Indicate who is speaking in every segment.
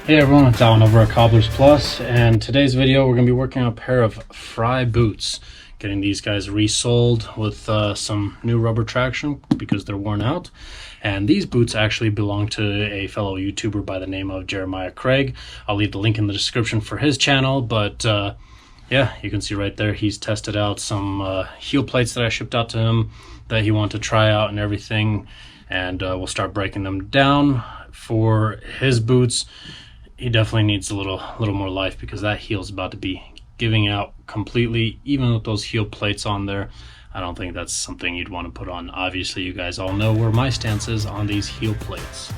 Speaker 1: Hey everyone, it's Alan over at Cobblers Plus, and today's video we're going to be working on a pair of Frye boots. Getting these guys resoled with some new rubber traction because they're worn out. And these boots actually belong to a fellow YouTuber by the name of Jeremiah Craig. I'll leave the link in the description for his channel, but yeah, you can see right there he's tested out some heel plates that I shipped out to him that he wanted to try out and everything, and we'll start breaking them down. For his boots, he definitely needs a little more life because that heel's about to be giving out completely. Even with those heel plates on there, I don't think that's something you'd want to put on. Obviously, you guys all know where my stance is on these heel plates.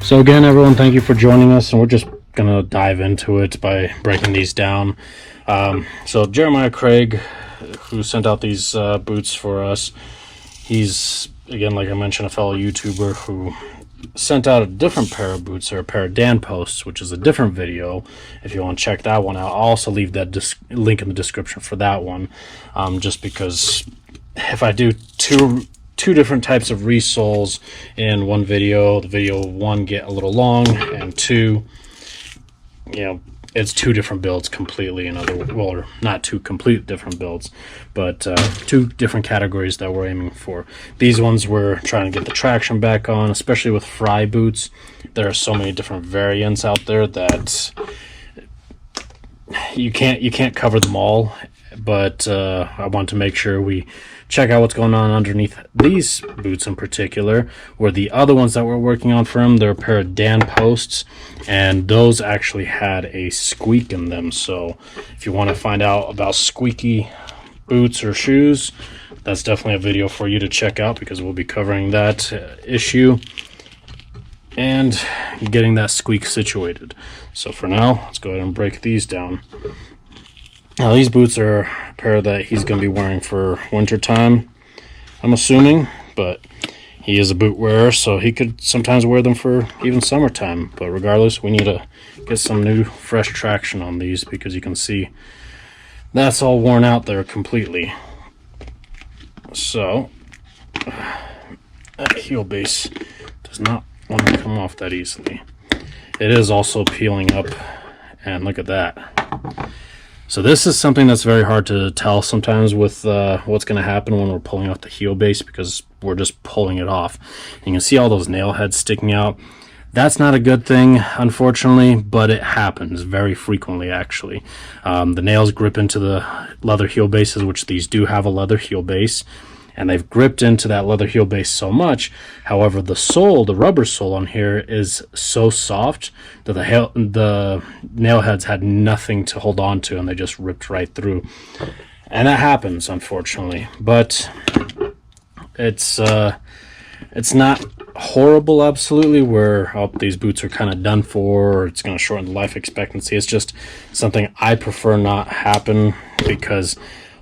Speaker 1: So again, everyone, thank you for joining us, and we're just gonna dive into it by breaking these down. So Jeremiah Craig, who sent out these boots for us, he's, again, like I mentioned, a fellow YouTuber who sent out a different pair of boots, or a pair of Dan posts, which is a different video. If you want to check that one out, I'll also leave that link in the description for that one, just because if I do two different types of resoles in one video, the video will, one, get a little long, and two, you know, it's two different builds completely. In other words, well, not two complete different builds, but two different categories that we're aiming for. These ones we're trying to get the traction back on, especially with Frye boots. There are so many different variants out there that you can't cover them all, but I want to make sure we check out what's going on underneath these boots in particular, where the other ones that we're working on for him, they're a pair of Dan posts, and those actually had a squeak in them. So if you want to find out about squeaky boots or shoes, that's definitely a video for you to check out, because we'll be covering that issue and getting that squeak situated. So for now, let's go ahead and break these down. Now, these boots are a pair that he's going to be wearing for winter time, I'm assuming, but he is a boot wearer, so he could sometimes wear them for even summertime. But regardless, we need to get some new fresh traction on these, because you can see that's all worn out there completely. So that heel base does not want to come off that easily. It is also peeling up, and look at that. So this is something that's very hard to tell sometimes with what's going to happen when we're pulling off the heel base, because we're just pulling it off. And you can see all those nail heads sticking out. That's not a good thing, unfortunately, but it happens very frequently, actually. The nails grip into the leather heel bases, which these do have a leather heel base, and they've gripped into that leather heel base so much. However, the sole, the rubber sole on here, is so soft that the nail heads had nothing to hold on to, and they just ripped right through. And that happens, unfortunately. But it's not horrible, absolutely, where these boots are kind of done for, or it's going to shorten the life expectancy. It's just something I prefer not happen, because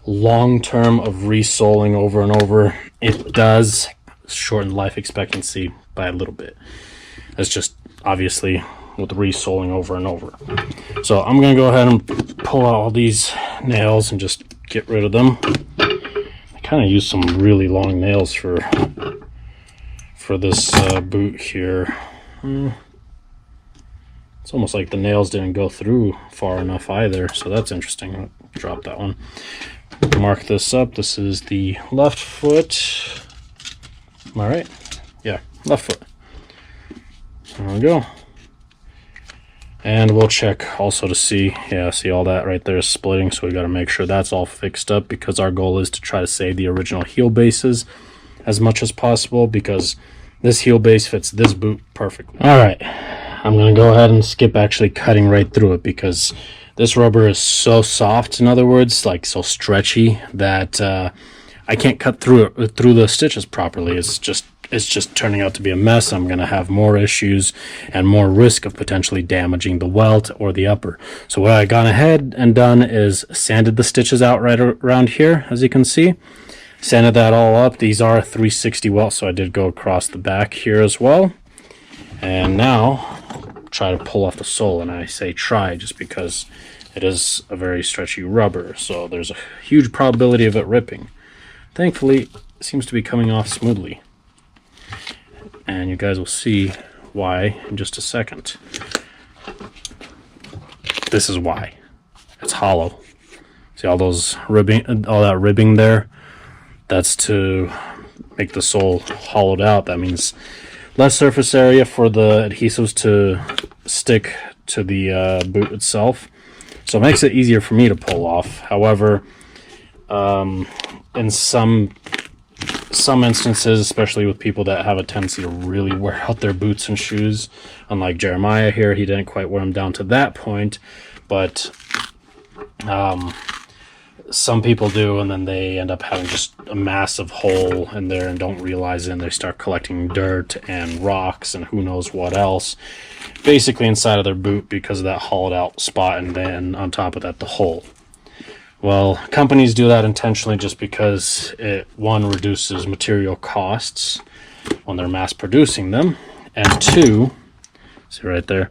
Speaker 1: long term of resoling over and over, it does shorten life expectancy by a little bit. That's just obviously with resoling over and over. So I'm going to go ahead and pull out all these nails and just get rid of them. I kind of use some really long nails for this boot here. It's almost like the nails didn't go through far enough either, so that's interesting. I'll drop that one. Mark this up. This is the left foot. Am I right? Yeah, left foot. There we go. And we'll check also to see, yeah, see all that right there is splitting, so we got to make sure that's all fixed up, because our goal is to try to save the original heel bases as much as possible, because this heel base fits this boot perfectly. All right, I'm going to go ahead and skip actually cutting right through it, because this rubber is so soft, in other words, like so stretchy, that I can't cut through the stitches properly. It's just it's just turning out to be a mess. I'm going to have more issues and more risk of potentially damaging the welt or the upper. So what I gone ahead and done is sanded the stitches out right around here, as you can see. Sanded that all up. These are 360 welts, so I did go across the back here as well. And now try to pull off the sole, and I say try just because it is a very stretchy rubber, so there's a huge probability of it ripping. Thankfully, it seems to be coming off smoothly, and you guys will see why in just a second. This is why. It's hollow. See all those ribbing, all that ribbing there? That's to make the sole hollowed out. That means less surface area for the adhesives to stick to the boot itself. So it makes it easier for me to pull off. However, in some instances, especially with people that have a tendency to really wear out their boots and shoes, unlike Jeremiah here, he didn't quite wear them down to that point, but some people do, and then they end up having just a massive hole in there and don't realize it, and they start collecting dirt and rocks and who knows what else basically inside of their boot because of that hollowed out spot, and then on top of that the hole. Well, companies do that intentionally just because it, one, reduces material costs when they're mass producing them, and two, see right there,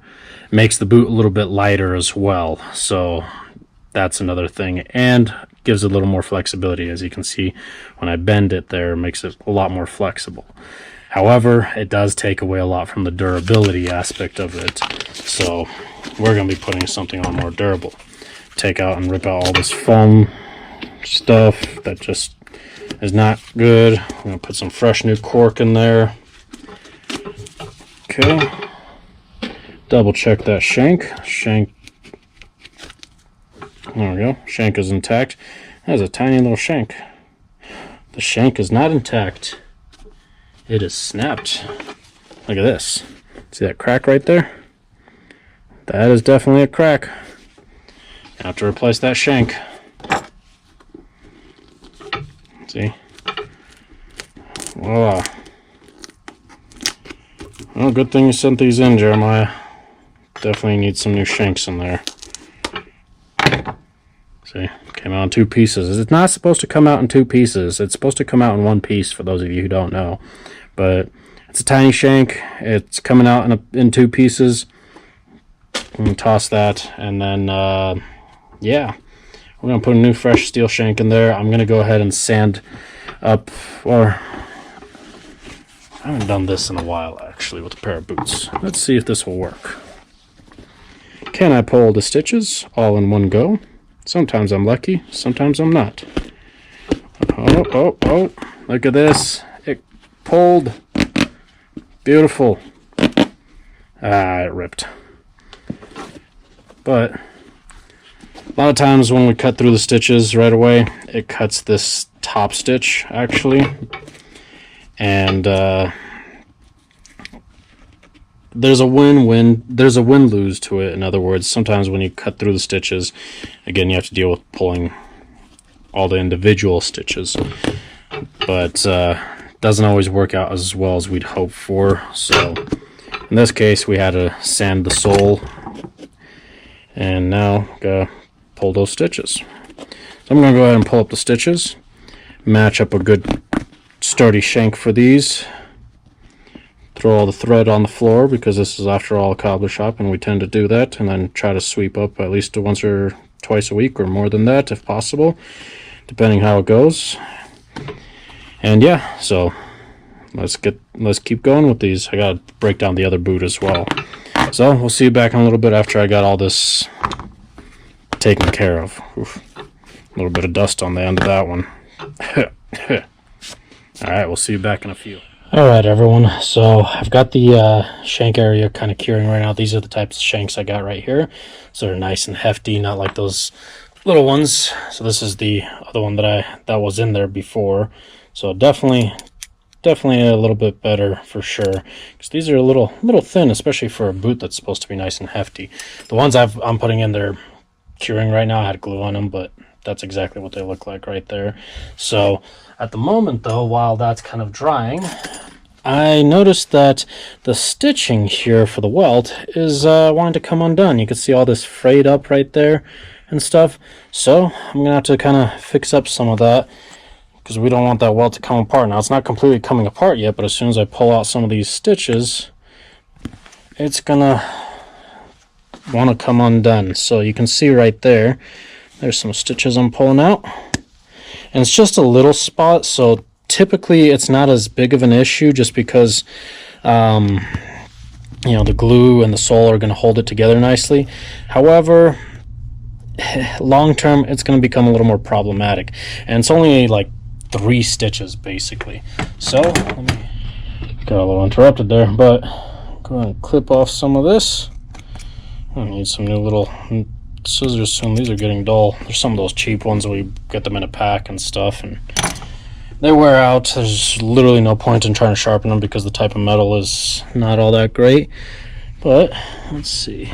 Speaker 1: makes the boot a little bit lighter as well. So that's another thing, and gives it a little more flexibility. As you can see, when I bend it there, it makes it a lot more flexible. However, it does take away a lot from the durability aspect of it, so we're going to be putting something on more durable. Take out and rip out all this foam stuff that just is not good. I'm going to put some fresh new cork in there. Okay, double check that shank. There we go. Shank is intact. That is a tiny little shank. The shank is not intact. It is snapped. Look at this. See that crack right there? That is definitely a crack. I have to replace that shank. See? Voila. Well, good thing you sent these in, Jeremiah. Definitely need some new shanks in there. See, came out in two pieces. It's not supposed to come out in two pieces. It's supposed to come out in one piece, for those of you who don't know. But it's a tiny shank. It's coming out in two pieces. I'm going to toss that, and then, yeah, we're going to put a new fresh steel shank in there. I'm going to go ahead and sand up, or I haven't done this in a while, actually, with a pair of boots. Let's see if this will work. Can I pull the stitches all in one go? Sometimes I'm lucky, sometimes I'm not. Oh, look at this. It pulled. Beautiful. It ripped. But a lot of times when we cut through the stitches right away, it cuts this top stitch, actually. And there's a win-lose to it. In other words, sometimes when you cut through the stitches, again, you have to deal with pulling all the individual stitches, but doesn't always work out as well as we'd hope for. So in this case, we had to sand the sole, and now gotta pull those stitches. So I'm gonna go ahead and pull up the stitches, match up a good sturdy shank for these. Throw all the thread on the floor, because this is, after all, a cobbler shop, and we tend to do that, and then try to sweep up at least once or twice a week, or more than that if possible, depending how it goes. And yeah, so let's keep going with these. I gotta break down the other boot as well. So we'll see you back in a little bit after I got all this taken care of. Oof. A little bit of dust on the end of that one. Alright, we'll see you back in a few. Alright everyone, so I've got the shank area kind of curing right now. These are the types of shanks I got right here. So they're nice and hefty, not like those little ones. So this is the other one that was in there before. So definitely a little bit better for sure. Because these are a little thin, especially for a boot that's supposed to be nice and hefty. The ones I'm putting in there curing right now, I had glue on them, but that's exactly what they look like right there. So at the moment though, while that's kind of drying, I noticed that the stitching here for the welt is wanting to come undone. You can see all this frayed up right there and stuff. So I'm going to have to kind of fix up some of that, because we don't want that welt to come apart. Now, it's not completely coming apart yet, but as soon as I pull out some of these stitches, it's going to want to come undone. So you can see right there, there's some stitches I'm pulling out. And it's just a little spot, so typically it's not as big of an issue, just because you know, the glue and the sole are going to hold it together nicely. However, long term it's going to become a little more problematic, and it's only like 3 stitches basically. So let me, got a little interrupted there, but go ahead and clip off some of this. I need some new little scissors soon. These are getting dull. There's some of those cheap ones where we get them in a pack and stuff, and they wear out. There's literally no point in trying to sharpen them because the type of metal is not all that great. But let's see,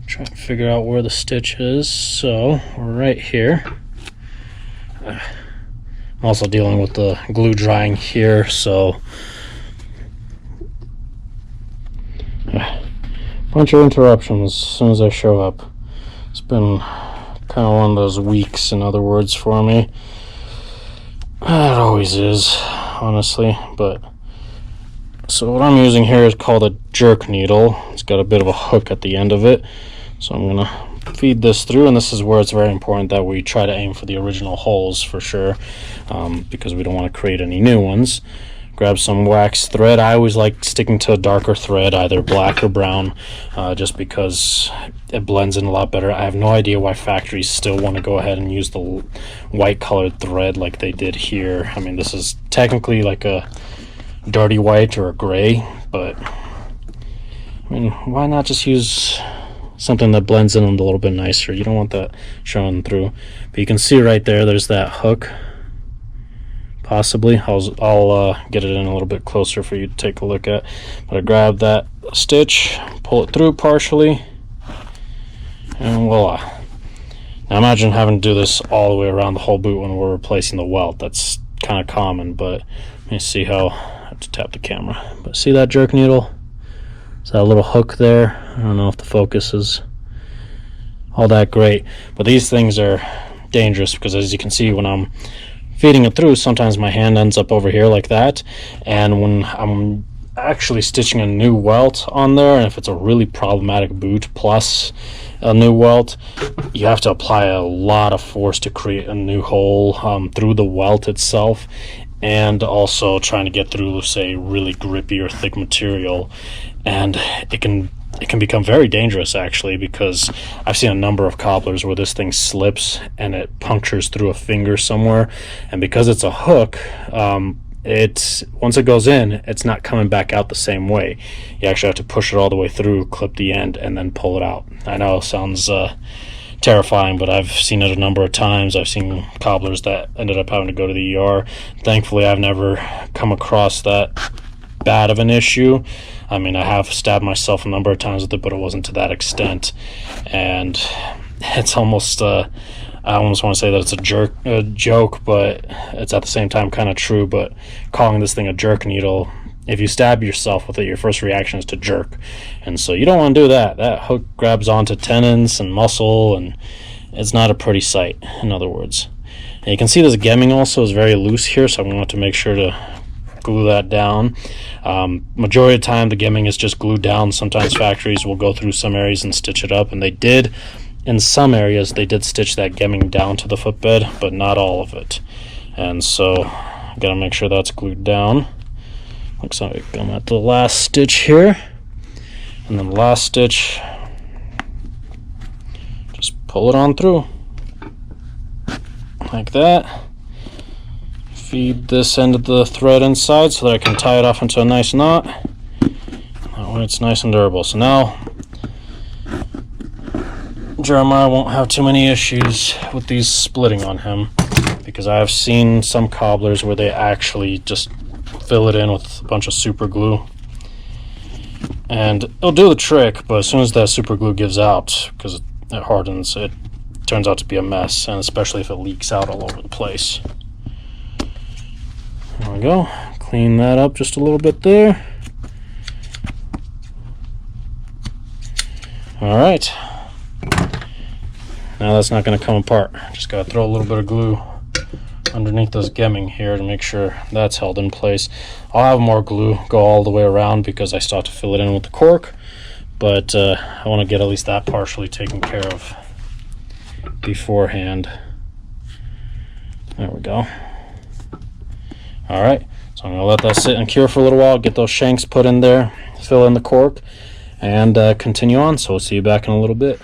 Speaker 1: try to figure out where the stitch is. So we're right here. I'm also dealing with the glue drying here, so bunch of interruptions as soon as I show up. It's been kind of one of those weeks, in other words, for me. It always is, honestly. But so what I'm using here is called a jerk needle. It's got a bit of a hook at the end of it, so I'm gonna feed this through, and this is where it's very important that we try to aim for the original holes for sure, because we don't want to create any new ones. Grab some wax thread. I always like sticking to a darker thread, either black or brown, just because it blends in a lot better. I have no idea why factories still want to go ahead and use the white colored thread like they did here. I mean, this is technically like a dirty white or a gray, but I mean, why not just use something that blends in a little bit nicer? You don't want that showing through. But you can see right there, there's that hook. Possibly. I'll get it in a little bit closer for you to take a look at. But I grab that stitch, pull it through partially, and voila. Now imagine having to do this all the way around the whole boot when we're replacing the welt. That's kind of common, but let me see how I have to tap the camera. But see that jerk needle? Is that a little hook there? I don't know if the focus is all that great, but these things are dangerous because, as you can see, when I'm feeding it through, sometimes my hand ends up over here like that, and when I'm actually stitching a new welt on there, and if it's a really problematic boot plus a new welt, you have to apply a lot of force to create a new hole through the welt itself, and also trying to get through, say, really grippy or thick material. And it can become very dangerous, actually, because I've seen a number of cobblers where this thing slips and it punctures through a finger somewhere, and because it's a hook, once it goes in, it's not coming back out the same way. You actually have to push it all the way through, clip the end, and then pull it out. I know it sounds terrifying, but I've seen it a number of times. I've seen cobblers that ended up having to go to the ER. Thankfully, I've never come across that bad of an issue. I mean, I have stabbed myself a number of times with it, but it wasn't to that extent. And it's almost I almost want to say that it's a joke, but it's at the same time kind of true. But calling this thing a jerk needle, if you stab yourself with it, your first reaction is to jerk, and so you don't want to do that. That hook grabs onto tendons and muscle, and it's not a pretty sight, in other words. And you can see this gemming also is very loose here, so I'm going to have to make sure to glue that down. Majority of the time the gemming is just glued down. Sometimes factories will go through some areas and stitch it up, and they did in some areas. They did stitch that gemming down to the footbed, but not all of it, and so gotta make sure that's glued down. Looks like I'm at the last stitch here, and then the last stitch, just pull it on through like that. Feed this end of the thread inside so that I can tie it off into a nice knot. That way it's nice and durable. So now Jeremiah won't have too many issues with these splitting on him, because I have seen some cobblers where they actually just fill it in with a bunch of super glue, and it'll do the trick, but as soon as that super glue gives out, because it hardens, it turns out to be a mess, and especially if it leaks out all over the place. There we go. Clean that up just a little bit there. All right. Now that's not going to come apart. Just got to throw a little bit of glue underneath this gemming here to make sure that's held in place. I'll have more glue go all the way around because I still have to fill it in with the cork, but I want to get at least that partially taken care of beforehand. There we go. All right, so I'm going to let that sit and cure for a little while, get those shanks put in there, fill in the cork, and continue on. So we'll see you back in a little bit.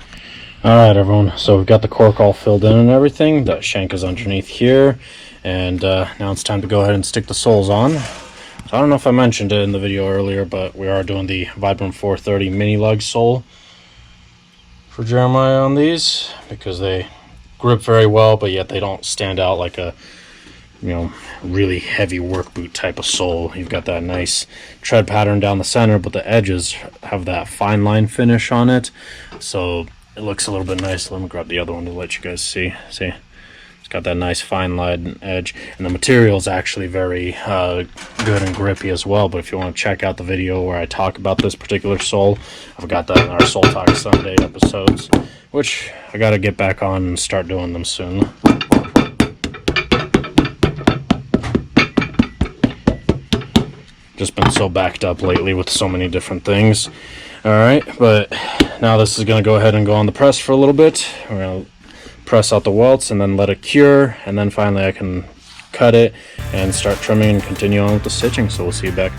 Speaker 1: All right, everyone, so we've got the cork all filled in and everything. The shank is underneath here, and now it's time to go ahead and stick the soles on. So I don't know if I mentioned it in the video earlier, but we are doing the Vibram 430 Mini Lug Sole for Jeremiah on these because they grip very well, but yet they don't stand out like a, you know, really heavy work boot type of sole. You've got that nice tread pattern down the center, but the edges have that fine line finish on it, so it looks a little bit nice. Let me grab the other one to let you guys see. See, it's got that nice fine line edge, and the material is actually very good and grippy as well. But if you want to check out the video where I talk about this particular sole, I've got that in our Sole Talk Sunday episodes, which I got to get back on and start doing them soon. Just been so backed up lately with so many different things. All right, but now this is going to go ahead and go on the press for a little bit. We're going to press out the welts and then let it cure, and then finally I can cut it and start trimming and continue on with the stitching. So we'll see you back.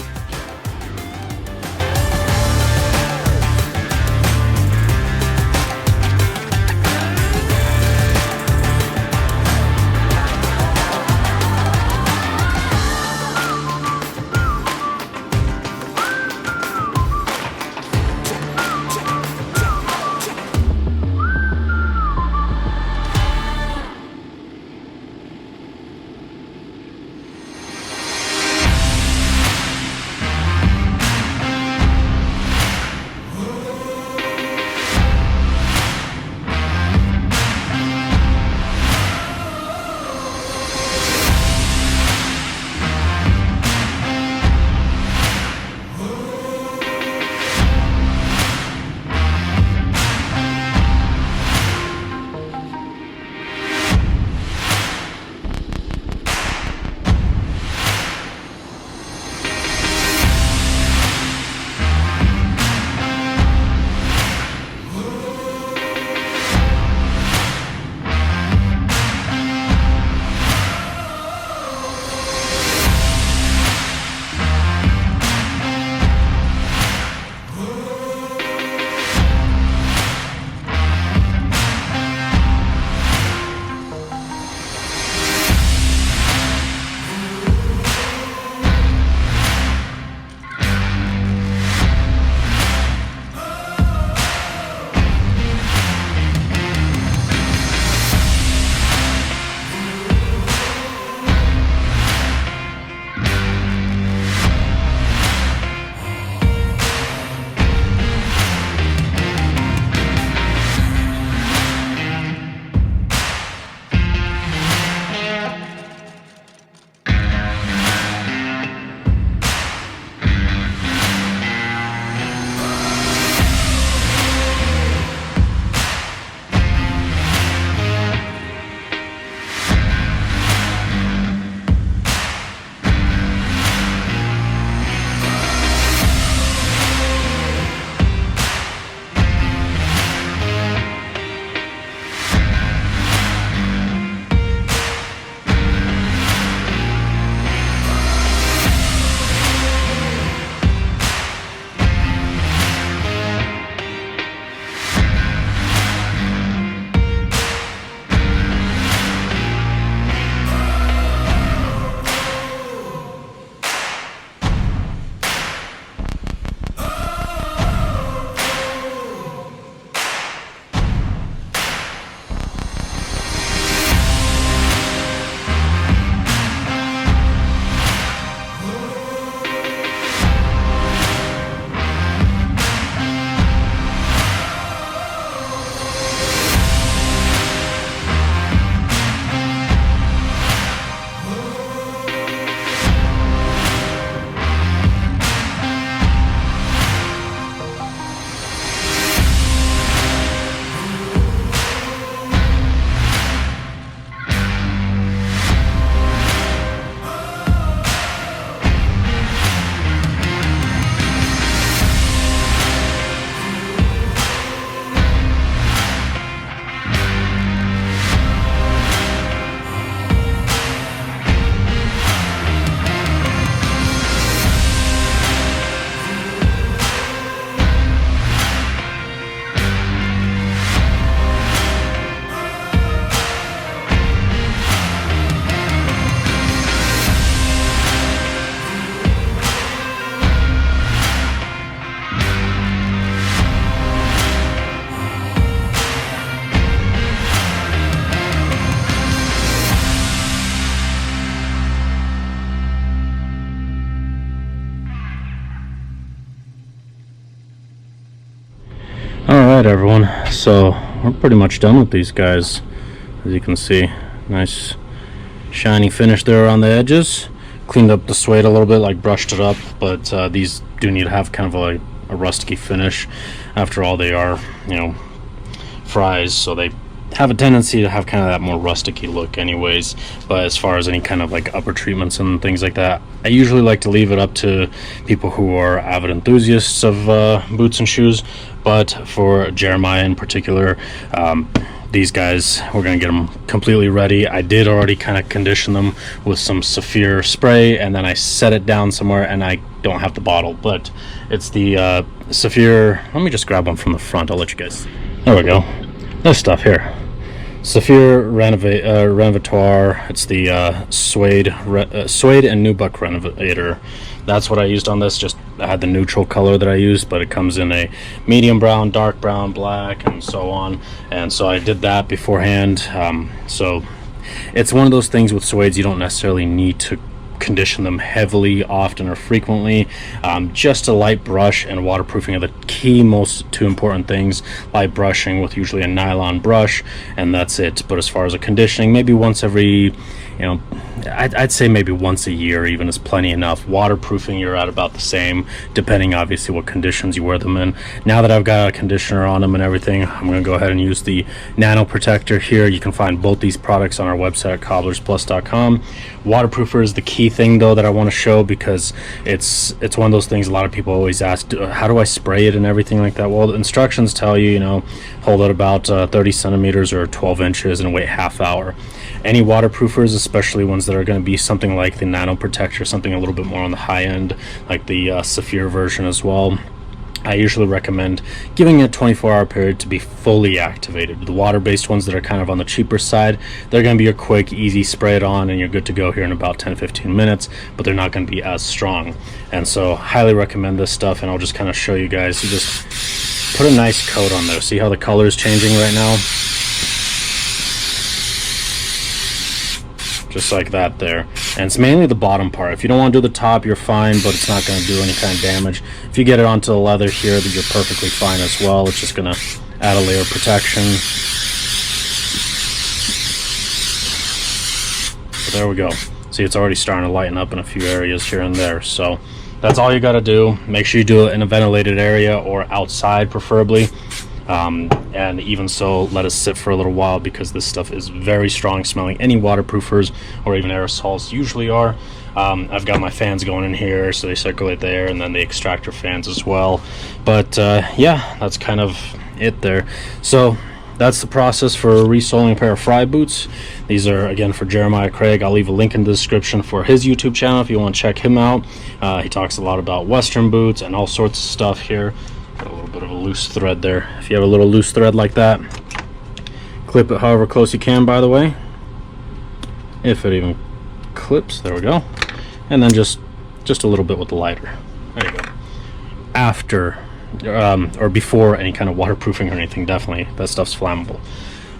Speaker 1: Alright everyone, so we're pretty much done with these guys. As you can see, nice shiny finish there around the edges. Cleaned up the suede a little bit, like brushed it up, but these do need to have kind of a rusty finish. After all, they are, you know, Fryes, so they have a tendency to have kind of that more rusticy look anyways. But as far as any kind of like upper treatments and things like that, I usually like to leave it up to people who are avid enthusiasts of boots and shoes. But for Jeremiah in particular, these guys, we're gonna get them completely ready. I did already kind of condition them with some Saphir spray, and then I set it down somewhere, and I don't have the bottle, but it's the Saphir. Let me just grab one from the front, I'll let you guys see. There we go. This stuff here, Saphir Renovatoire. It's the suede and nubuck renovator. That's what I used on this. Just I had the neutral color that I used, but it comes in a medium brown, dark brown, black, and so on. And so I did that beforehand. So it's one of those things with suedes, you don't necessarily need to condition them heavily, often, or frequently. Just a light brush and waterproofing are the key, most two important things. Light brushing with usually a nylon brush, and that's it. But as far as a conditioning, maybe once every, you know, I'd say maybe once a year even is plenty enough. Waterproofing, you're at about the same, depending obviously what conditions you wear them in. Now that I've got a conditioner on them and everything, I'm going to go ahead and use the nano protector here. You can find both these products on our website at CobblersPlusCO. Waterproofer is the key thing though that I want to show, because it's one of those things a lot of people always ask, how do I spray it and everything like that. Well, the instructions tell you, you know, hold it about 30 centimeters or 12 inches and wait half hour. Any waterproofers, especially ones that are going to be something like the nano protector, something a little bit more on the high end, like the Saphir version as well, I usually recommend giving it a 24-hour period to be fully activated. The water-based ones that are kind of on the cheaper side, they're going to be a quick, easy spray it on, and you're good to go here in about 10-15 minutes, but they're not going to be as strong. And so highly recommend this stuff, and I'll just kind of show you guys. You just put a nice coat on there. See how the color is changing right now? Just like that there. And it's mainly the bottom part. If you don't want to do the top, you're fine, but it's not going to do any kind of damage. If you get it onto the leather here, then you're perfectly fine as well. It's just going to add a layer of protection. So there we go. See, it's already starting to lighten up in a few areas here and there. So that's all you got to do. Make sure you do it in a ventilated area or outside preferably. And even so, let it sit for a little while, because this stuff is very strong smelling. Any waterproofers or even aerosols usually are. I've got my fans going in here, so they circulate the air, and then the extractor fans as well. But yeah, that's kind of it there. So that's the process for resoling a pair of Frye boots. These are, again, for Jeremiah Craig. I'll leave a link in the description for his YouTube channel if you want to check him out. He talks a lot about Western boots and all sorts of stuff here. Got a little bit of a loose thread there. If you have a little loose thread like that, clip it however close you can, by the way, if it even clips. There we go. And then just a little bit with the lighter. There you go. After or before any kind of waterproofing or anything, definitely that stuff's flammable.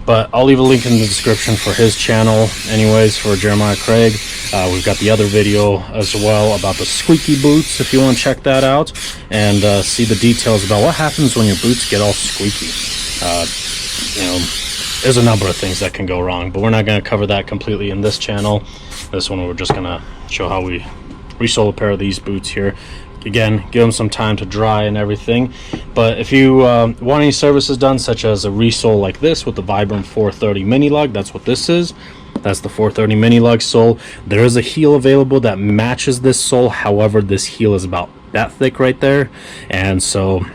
Speaker 1: But I'll leave a link in the description for his channel anyways, for Jeremiah Craig. We've got the other video as well about the squeaky boots, if you want to check that out and see the details about what happens when your boots get all squeaky. You know, there's a number of things that can go wrong, but we're not going to cover that completely in this channel. This one, we're just going to show how we resole a pair of these boots here. Again, give them some time to dry and everything. But if you want any services done, such as a resole like this with the Vibram 430 Mini Lug, that's what this is. That's the 430 Mini Lug Sole. There is a heel available that matches this sole. However, this heel is about that thick right there, and so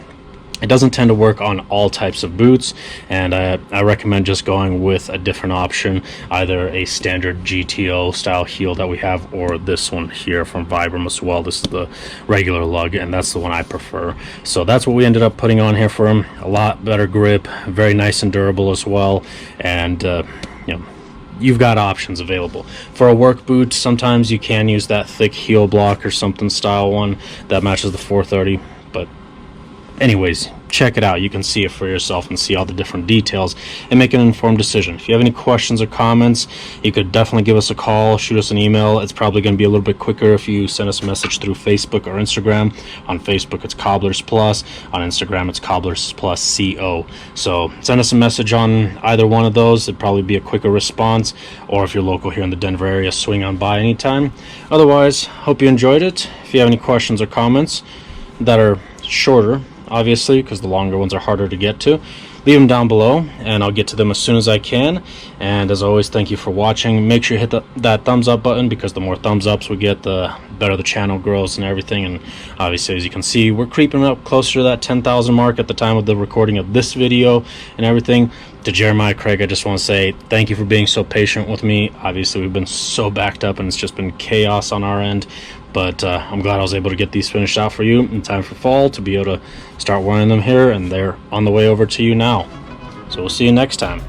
Speaker 1: it doesn't tend to work on all types of boots, and I recommend just going with a different option, either a standard GTO style heel that we have, or this one here from Vibram as well. This is the regular lug, and that's the one I prefer. So that's what we ended up putting on here for him. A lot better grip, very nice and durable as well, and you know, you've got options available. For a work boot, sometimes you can use that thick heel block or something style one that matches the 430, but anyways, check it out. You can see it for yourself and see all the different details and make an informed decision. If you have any questions or comments, you could definitely give us a call, shoot us an email. It's probably going to be a little bit quicker if you send us a message through Facebook or Instagram. On Facebook, it's Cobblers Plus. On Instagram, it's CobblersPlusCO. So send us a message on either one of those. It'd probably be a quicker response. Or if you're local here in the Denver area, swing on by anytime. Otherwise, hope you enjoyed it. If you have any questions or comments that are shorter, obviously, because the longer ones are harder to get to, leave them down below and I'll get to them as soon as I can. And as always, thank you for watching. Make sure you hit that thumbs up button, because the more thumbs ups we get, the better the channel grows and everything. And obviously, as you can see, we're creeping up closer to that 10,000 mark at the time of the recording of this video and everything. To Jeremiah Craig, I just want to say thank you for being so patient with me. Obviously, we've been so backed up and it's just been chaos on our end. But I'm glad I was able to get these finished out for you in time for fall to be able to start wearing them here, and they're on the way over to you now. So we'll see you next time.